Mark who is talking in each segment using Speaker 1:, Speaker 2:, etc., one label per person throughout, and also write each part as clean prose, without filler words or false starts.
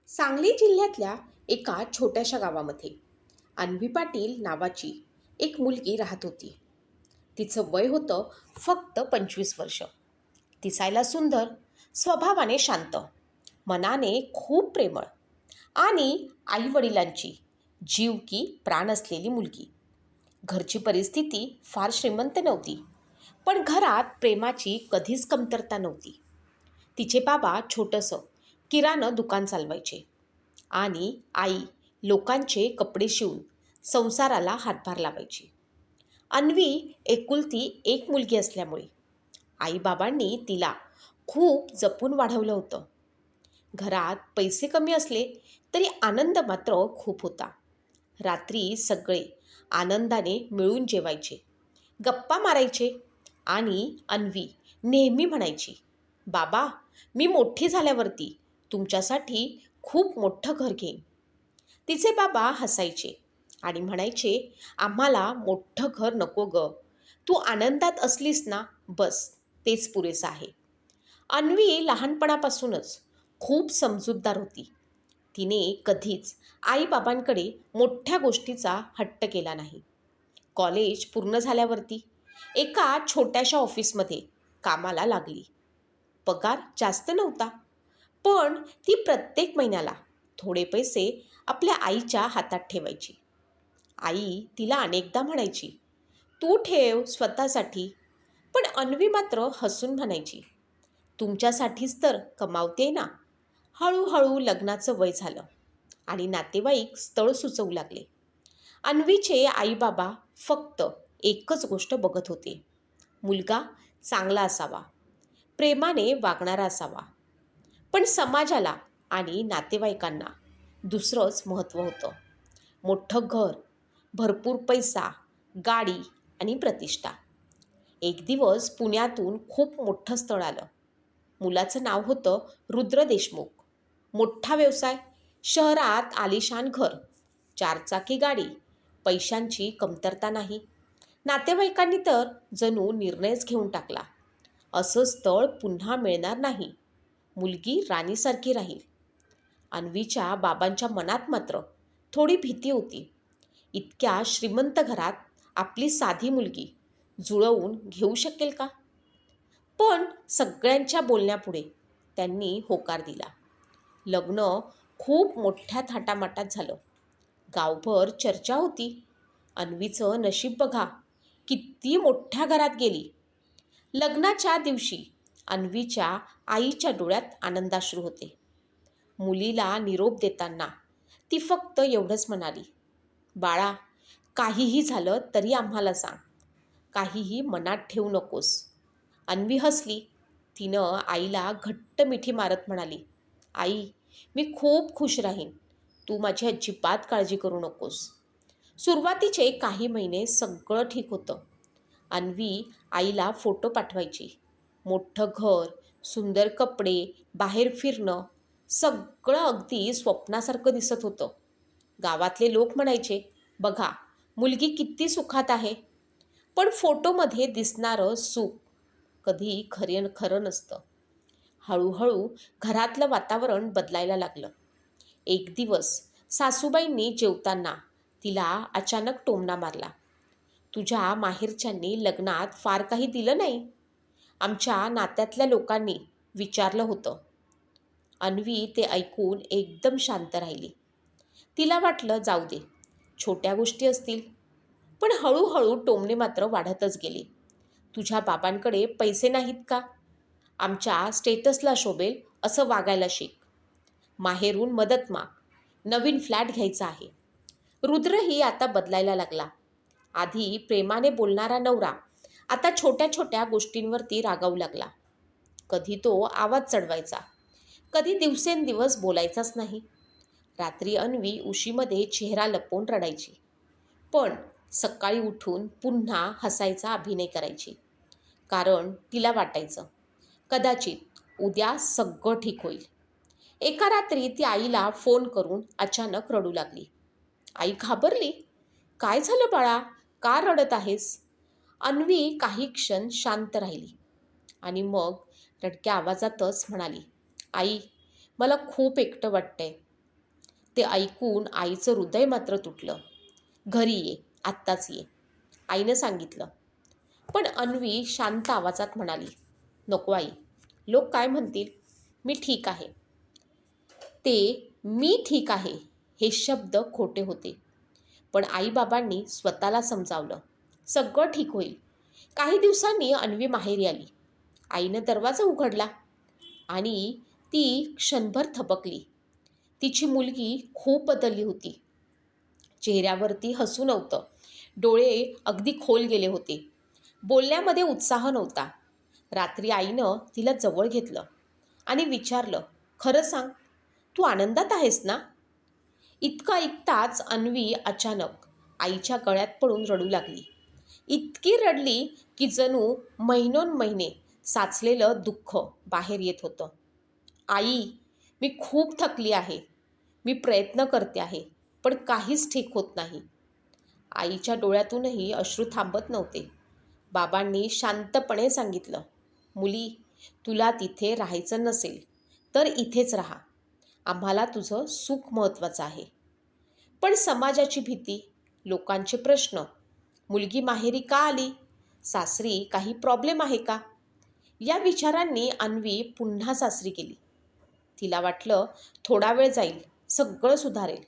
Speaker 1: सांगली जिल्ह्यातल्या एका छोट्याशा गावामध्ये अन्वी पाटील नावाची एक मुलगी राहत होती. तिचं वय होतं फक्त 25 वर्ष. दिसायला सुंदर, स्वभावाने शांत, मनाने खूप प्रेमळ आणि आईवडिलांची जीव की प्राण असलेली मुलगी. घरची परिस्थिती फार श्रीमंत नव्हती, पण घरात प्रेमाची कधीच कमतरता नव्हती. तिचे बाबा छोटंसं किराणं दुकान चालवायचे आणि आई लोकांचे कपडे शिवून संसाराला हातभार लावायची. अन्वी एकुलती एक मुलगी असल्यामुळे आईबाबांनी तिला खूप जपून वाढवलं होतं. घरात पैसे कमी असले तरी आनंद मात्र खूप होता. रात्री सगळे आनंदाने मिळून जेवायचे, गप्पा मारायचे आणि अन्वी नेहमी म्हणायची, "बाबा, मी मोठी झाल्यावरती तुमच्यासाठी खूप मोठं घर घेईन." तिचे बाबा हसायचे आणि म्हणायचे, "आम्हाला मोठं घर नको ग. तू आनंदात असलीस ना, बस तेच पुरेसं आहे." अन्वी लहानपणापासूनच खूप समजूतदार होती. तिने कधीच आईबाबांकडे मोठ्या गोष्टीचा हट्ट केला नाही. कॉलेज पूर्ण झाल्यावरती एका छोट्याशा ऑफिसमध्ये कामाला लागली. पगार जास्त नव्हता, पण ती प्रत्येक महिन्याला थोडे पैसे आपल्या आईच्या हातात ठेवायची. आई तिला अनेकदा म्हणायची, "तू ठेव स्वतःसाठी." पण अन्वी मात्र हसून म्हणायची, "तुमच्यासाठीच तर कमावते ना." हळूहळू लग्नाचं वय झालं आणि नातेवाईक स्थळ सुचवू लागले. अन्वीचे आईबाबा फक्त एकच गोष्ट बघत होते, मुलगा चांगला असावा, प्रेमाने वागणारा असावा. पण समाजाला आणि नातेवाईकांना दुसरंच महत्त्व होतं. मोठं घर, भरपूर पैसा, गाडी आणि प्रतिष्ठा. एक दिवस पुण्यातून खूप मोठं स्थळ आलं. मुलाचं नाव होतं रुद्र देशमुख. मोठा व्यवसाय, शहरात आलिशान घर, चारचाकी गाडी, पैशांची कमतरता नाही. नातेवाईकांनी तर जणू निर्णयच घेऊन टाकला, असं स्थळ पुन्हा मिळणार नाही. मुलगी राणीसारखी राहील. अन्वीच्या बाबांच्या मनात मात्र थोडी भीती होती. इतक्या श्रीमंत घरात आपली साधी मुलगी जुळवून घेऊ शकेल का? पण सगळ्यांच्या बोलण्यापुढे त्यांनी होकार दिला. लग्न खूप मोठ्या थाटामाटात झालं. गावभर चर्चा होती, अन्वीचं नशीब बघा, किती मोठ्या घरात गेली. लग्नाच्या दिवशी अन्वीच्या आईच्या डोळ्यात आनंदाश्रू होते. मुलीला निरोप देताना ती फक्त एवढंच म्हणाली, "बाळा, काहीही झालं तरी आम्हाला सांग. काहीही मनात ठेवू नकोस." अन्वी हसली. तिनं आईला घट्ट मिठी मारत म्हणाली, "आई, मी खूप खुश राहीन. तू माझी अजिबात काळजी करू नकोस." सुरुवातीचे काही महिने सगळं ठीक होतं. अन्वी आईला फोटो पाठवायची. मोठं घर, सुंदर कपडे, बाहेर फिरणं, सगळं अगदी स्वप्नासारखं दिसत होतं. गावातले लोक म्हणायचे, "बघा, मुलगी किती सुखात आहे." पण फोटोमध्ये दिसणारं सुख कधी खरं नसतं. हळूहळू घरातलं वातावरण बदलायला लागलं. एक दिवस सासूबाईंनी जेवताना तिला अचानक टोमणा मारला, "तुझ्या माहेरच्यांनी लग्नात फार काही दिलं नाही. आमच्या नात्यातल्या लोकांनी विचारलं होतं." अन्वी ते ऐकून एकदम शांत राहिली. तिला वाटलं, जाऊ दे, छोट्या गोष्टी असतील. पण हळूहळू टोमणे मात्र वाढतच गेले. "तुझ्या बाबांकडे पैसे नाहीत का? आमच्या स्टेटसला शोभेल असं वागायला शिक. माहेरून मदत माग. नवीन फ्लॅट घ्यायचा आहे." रुद्रही आता बदलायला लागला. आधी प्रेमाने बोलणारा नवरा आता छोट्या छोट्या गोष्टींवरती रागावू लागला. कधी तो आवाज चढवायचा, कधी दिवसेंदिवस बोलायचाच नाही. रात्री अन्वी उशीमध्ये चेहरा लपवून रडायची, पण सकाळी उठून पुन्हा हसायचा अभिनय करायची. कारण तिला वाटायचं, कदाचित उद्या सगळं ठीक होईल. एका रात्री ती आईला फोन करून अचानक रडू लागली. आई घाबरली. "काय झालं बाळा? का रडत आहेस?" अन्वी काही क्षण शांत राहिली आणि मग रडक्या आवाजातच म्हणाली, "आई, मला खूप एकटं वाटतंय. ते ऐकून आईचं हृदय मात्र तुटलं. "घरी ये, आत्ताच ये," आईनं सांगितलं. पण अन्वी शांत आवाजात म्हणाली, "नको आई, लोक काय म्हणतील? मी ठीक आहे." ते "मी ठीक आहे" हे शब्द खोटे होते. पण आईबाबांनी स्वतःला समजावलं, सगळं ठीक होईल. काही दिवसांनी अन्वी माहेरी आली. आईनं दरवाजा उघडला आणि ती क्षणभर थबकली. तिची मुलगी खूप बदलली होती. चेहऱ्यावरती हसू नव्हतं. डोळे अगदी खोल गेले होते. बोलण्यामध्ये उत्साह नव्हता. रात्री आईनं तिला जवळ घेतलं आणि विचारलं, "खरं सांग, तू आनंदात आहेस ना?" इतकं ऐकताच अन्वी अचानक आईच्या गळ्यात पडून रडू लागली. इतकी रडली की जणू महिनोन्महिने साचलेलं दुःख बाहेर येत होतं. "आई, मी खूप थकली आहे. मी प्रयत्न करते आहे, पण काहीच ठीक होत नाही." आईच्या डोळ्यातूनही अश्रू थांबत नव्हते. बाबांनी शांतपणे सांगितलं, "मुली, तुला तिथे राहायचं नसेल तर इथेच राहा. आम्हाला तुझं सुख महत्त्वाचं आहे." पण समाजाची भीती, लोकांचे प्रश्न, मुलगी माहेरी का आली? सासरी काही प्रॉब्लेम आहे का? या विचारांनी अन्वी पुन्हा सासरी गेली. तिला वाटलं थोडा वेळ जाईल, सगळं सुधारेल.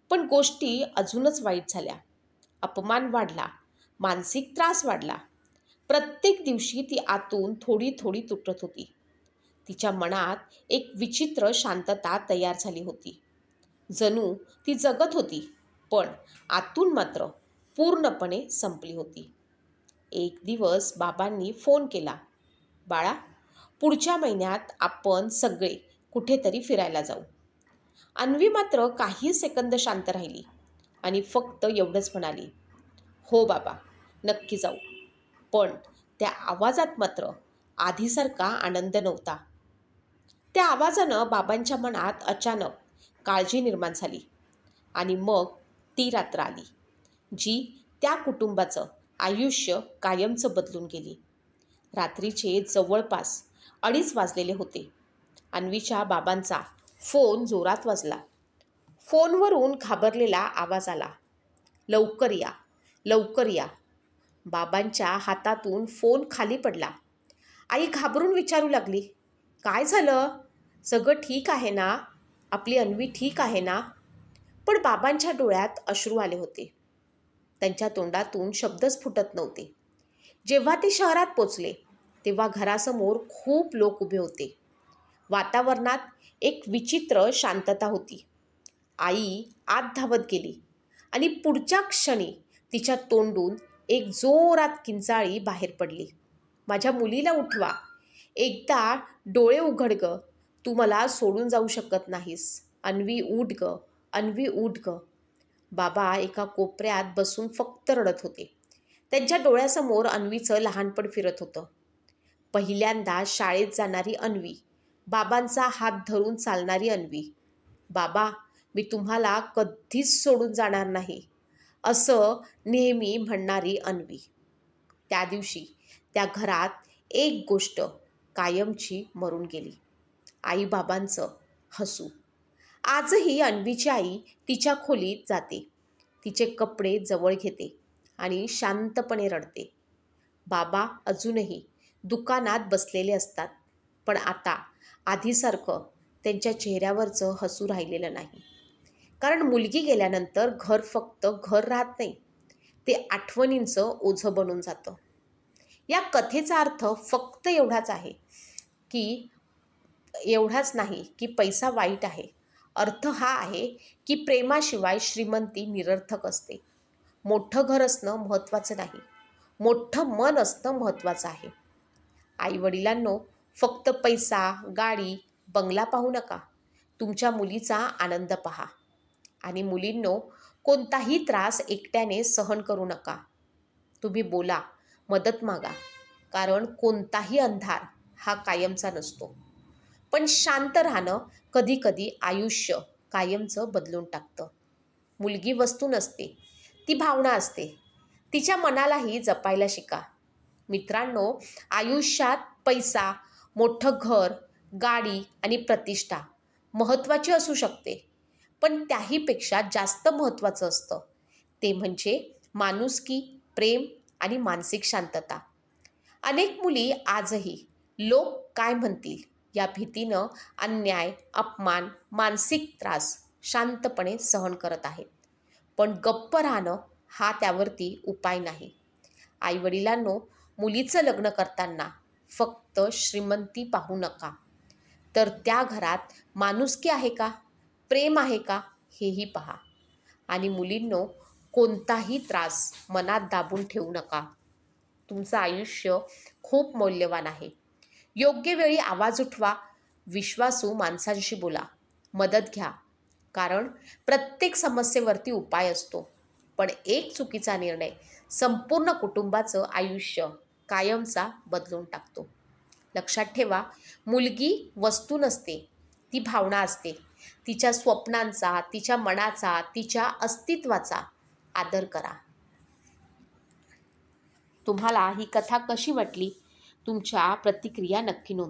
Speaker 1: पण गोष्टी अजूनच वाईट झाल्या. अपमान वाढला, मानसिक त्रास वाढला. प्रत्येक दिवशी ती आतून थोडी थोडी तुटत होती. तिच्या मनात एक विचित्र शांतता तयार झाली होती. जणू ती जगत होती, पण आतून मात्र पूर्णपणे संपली होती. एक दिवस बाबांनी फोन केला, "बाळा, पुढच्या महिन्यात आपण सगळे कुठेतरी फिरायला जाऊ." अन्वी मात्र काही सेकंद शांत राहिली आणि फक्त एवढंच म्हणाली, "हो बाबा, नक्की जाऊ." पण त्या आवाजात मात्र आधीसारखा आनंद नव्हता. त्या आवाजानं बाबांच्या मनात अचानक काळजी निर्माण झाली. आणि मग ती रात्र आली, जी त्या कुटुंबाचं आयुष्य कायमचं बदलून गेली. रात्रीचे जवळपास 2:30 वाजलेले होते. अन्वीच्या बाबांचा फोन जोरात वाजला. फोनवरून घाबरलेला आवाज आला, "लवकर या, लवकर या." बाबांच्या हातातून फोन खाली पडला. आई घाबरून विचारू लागली, "काय झालं? सगळं ठीक आहे ना? आपली अन्वी ठीक आहे ना?" पण बाबांच्या डोळ्यात अश्रू आले होते. त्यांच्या तोंडातून शब्दच फुटत नव्हते. जेव्हा ते शहरात पोचले, तेव्हा घरासमोर खूप लोक उभे होते. वातावरणात एक विचित्र शांतता होती. आई आत धावत गेली आणि पुढच्या क्षणी तिच्या तोंडून एक जोरात किंचाळी बाहेर पडली, "माझ्या मुलीला उठवा. एकदा डोळे उघड ग. तू मला सोडून जाऊ शकत नाहीस. अन्वी उठ ग, अन्वी उठ ग." बाबा एका कोपऱ्यात बसून फक्त रडत होते. त्यांच्या डोळ्यासमोर अन्वीचं लहानपण फिरत होतं. पहिल्यांदा शाळेत जाणारी अन्वी, बाबांचा हात धरून चालणारी अन्वी. "बाबा, मी तुम्हाला कधीच सोडून जाणार नाही," असं नेहमी म्हणणारी अन्वी. त्या दिवशी त्या घरात एक गोष्ट कायमची मरून गेली, आईबाबांचं हसू. आजही अन्वीची आई तिच्या खोलीत जाते, तिचे कपडे जवळ घेते आणि शांतपणे रडते. बाबा अजूनही दुकानात बसलेले असतात, पण आता आधीसारखं त्यांच्या चेहऱ्यावरचं हसू राहिलेलं नाही. कारण मुलगी गेल्यानंतर घर फक्त घर राहत नाही, ते आठवणींचं ओझं बनून जातं. या कथेचा अर्थ फक्त एवढाच नाही की पैसा वाईट आहे. अर्थ हा आहे की प्रेमाशिवाय श्रीमंती निरर्थक असते. मोठं घर असणं महत्त्वाचं नाही, मोठं मन असणं महत्त्वाचं आहे. आईवडिलांनो, फक्त पैसा, गाडी, बंगला पाहू नका. तुमच्या मुलीचा आनंद पहा. आणि मुलींनो, कोणताही त्रास एकट्याने सहन करू नका. तुम्ही बोला, मदत मागा. कारण कोणताही अंधार हा कायमचा नसतो. पण शांत राहणं कधीकधी आयुष्य कायमचं बदलून टाकतं. मुलगी वस्तू नसते, ती भावना असते. तिच्या मनालाही जपायला शिका. मित्रांनो, आयुष्यात पैसा, मोठं घर, गाडी आणि प्रतिष्ठा महत्त्वाची असू शकते, पण त्याहीपेक्षा जास्त महत्त्वाचं असतं ते म्हणजे माणुसकी, प्रेम आणि मानसिक शांतता. अनेक मुली आजही लोक काय म्हणतील या भीतीनं अन्याय, अपमान, मानसिक त्रास शांतपणे सहन करत आहेत. पण गप्प राहणं हा त्यावरती उपाय नाही. आईवडिलांनो, मुलीचं लग्न करताना फक्त श्रीमंती पाहू नका, तर त्या घरात माणुसकी आहे का, प्रेम आहे का, हेही पहा. आणि मुलींनो, कोणताही त्रास मनात दाबून ठेवू नका. तुमचं आयुष्य खूप मौल्यवान आहे. योग्य वेळी आवाज उठवा, विश्वासू माणसांशी बोला, मदत घ्या. कारण प्रत्येक समस्येवरती उपाय असतो. पण एक चुकीचा निर्णय संपूर्ण कुटुंबाचं आयुष्य कायमचा बदलून टाकतो. लक्षात ठेवा, मुलगी वस्तू नसते, ती भावना असते. तिच्या स्वप्नांचा, तिच्या मनाचा, तिच्या अस्तित्वाचा आदर करा. तुम्हाला ही कथा कशी वाटली? तुमच्या प्रतिक्रिया नक्की नोंदवा.